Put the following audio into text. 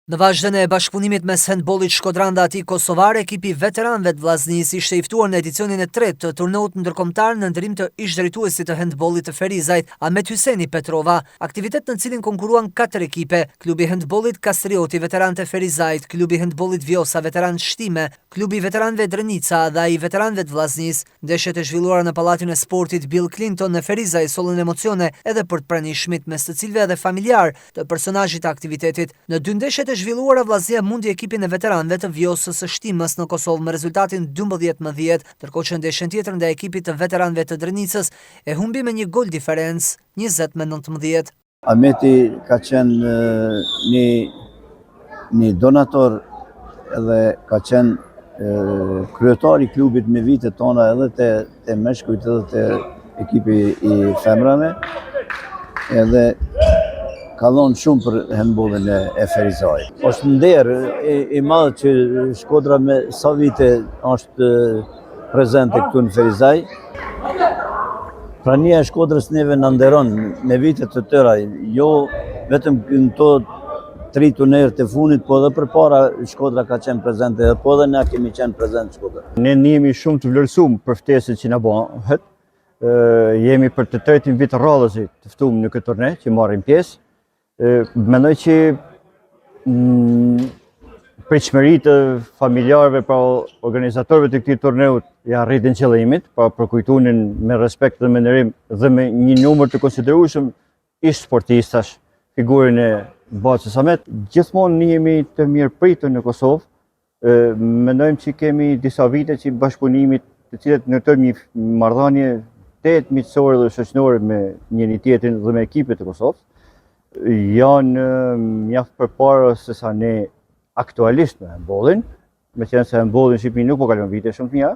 Në vazhdim e bashkëpunimit mes handbollit Shkodran dhe atij kosovar, ekipi veteranëve të Vllaznisë ishte i ftuar në edicionin e 3 të turneut ndërkombëtar në ndërim të ish-drejtuesit të handbollit të Ferizajt, Ahmet Hyseni Petrova, aktivitet në cilin konkuruan 4 ekipe: klubi handbollit Kastrioti, veteranët e Ferizajt, klubi handbollit Vjosa, veteran Shtime, klubi veteranëve Drenica dhe ai veteranëve të Vllaznisë. Ndeshjet e zhvilluara në Pallatin e Sportit Bill Clinton në Ferizaj sollën emocione edhe për të pranishmit, mes të cilëve edhe familjar të personazhit të aktivitetit. Në 2 ndeshjet zhvilluara, Vllaznia mundi ekipin e veteranëve të Vjosës së Shtimës në Kosovë me rezultatin 12-10, ndërkohë që ndeshjen tjetër ndaj ekipit të veteranëve të Drenicës e humbi me 1 gol diferencë, 20-19. Ahmeti ka qenë një donator edhe ka qenë kryetari i klubit me vitet tona edhe te meshkujt edhe te ekipi i femrave, edhe ka dhonë shumë për handbollin e Ferizajit. Është nder i madh që Shkodra me sa vite është prezente këtu në Ferizaj. Prania e Shkodrës neve na nderon me vite të tëra, jo vetëm në këto 3 turnerët e fundit, po edhe përpara Shkodra ka qenë prezente, edhe po edhe na kemi qenë prezent në Shkodra. Ne jemi shumë të vlerësuar për ftesën që na bëhet. Jemi për të 3-tin vit rradhës të ftuar në këtë turne që marrim pjesë. Mendoj që pritshmëritë të familjarëve pa organizatorëve të këtij turneu ja rritin qëllimit, pa përkujtunin me respekt dhe me nderim dhe me një numër të konsiderueshëm ish sportistash, figurën e Baçës Ahmet. Gjithmonë ne jemi të mirëpritur në Kosovë. Mendojmë që kemi disa vite që bashkëpunimit, të cilët në të një marrëdhënie miqësore dhe shoqërore me njëri tjetrin dhe me ekipet e Kosovës, janë mjaft përpara se sa ne aktualisht me handbollin, meqenëse handbolli në Shqipëri nuk po kalon vite shumë të mira.